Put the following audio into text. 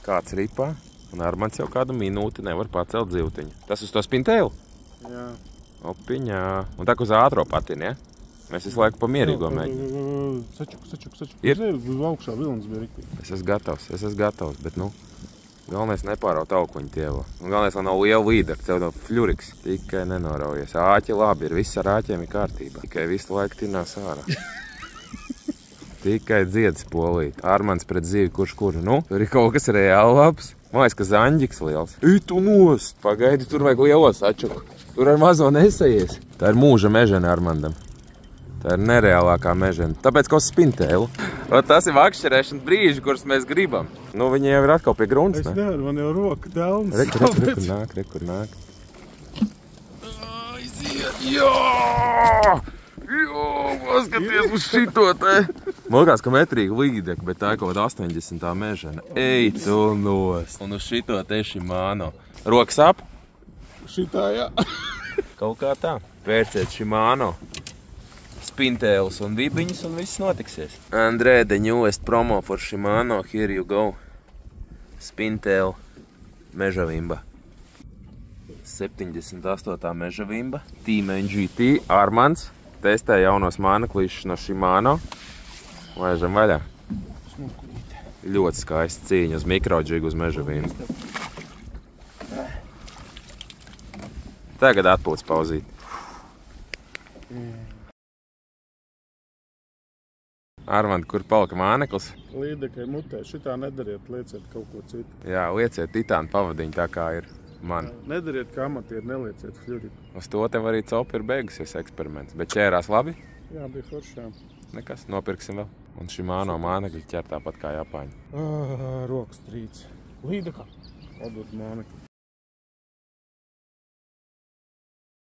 Kāds ripā, un Armands jau kādu minūti nevar pacelt zivtiņu. Tas uz to spintēlu? Jā. Opiņā. Un tā uz ātro patini, ja? Mēs visu laiku pa mierīgo mēģinām. Sačuk. Ir? Augšā vilnas bija riktīgi. Es esmu gatavs, bet nu, galvenais nepāraut aukuņu tievo. Un galvenais vēl nav liela līdera, tev nav fļuriks. Tikai nenoraujies. Āķi labi ir, viss ar āķiem ir kārtībā. Tikai visu laiku tinās ārā. Tikai dziedz polīt. Armands pret zivi, kurš kuru. Nu, tur ir kaut kas reāli labs. Mājas, ka zaņģiks liels. Tu nost! Pagaidi, tur vajag lielo sačuku. Tur ar mazo nesajies. Tā ir mūža mežene Armandam. Tā ir nereālākā mežene. Tāpēc kaut spintēlu. Tas ir vakšķerēšanas brīži, kurus mēs gribam. Nu, viņi jau ir atkal pie grunts, ne? Es nevaru, man jau roka delnas. Rekur nāk. Aiziet! Jā! Paskaties uz šito te. Man liekas, ka metrīga līdeka, bet tā ir kaut 80. mežana. Ej, tu nost. Un uz šito te Shimano. Rokas ap? Šitā, jā. Kaut kā tā. Vērciet Shimano. Spintēlus un vibiņus un viss notiksies. Andrē, the newest promo for Shimano. Here you go. Spintēlu mežavimba. 78. mežavimba. Team NGT. Armands. Testē jaunos māneklīšus no Shimano. Laižam vaļā. Ļoti skaisti cīņa uz mikrodžigu uz mežavīnu. Tagad atpūtas pauzīt. Armand, kur palika māneklis? Līdekai mutē. Šitā nedariet, lieciet kaut ko citu. Jā, lieciet titānu pavadiņu tā kā ir man. Nedariet kā amatieri, nelieciet fļuriku. Uz to tev arī copi ir beigusies eksperiments. Bet ķērās labi? Jā, bija foršām. Nekas, nopirksim vēl. Un Shimano mānekļi ķer tāpat kā Japāņi. Rokas trīc. Līdekā. Atdot mānekli.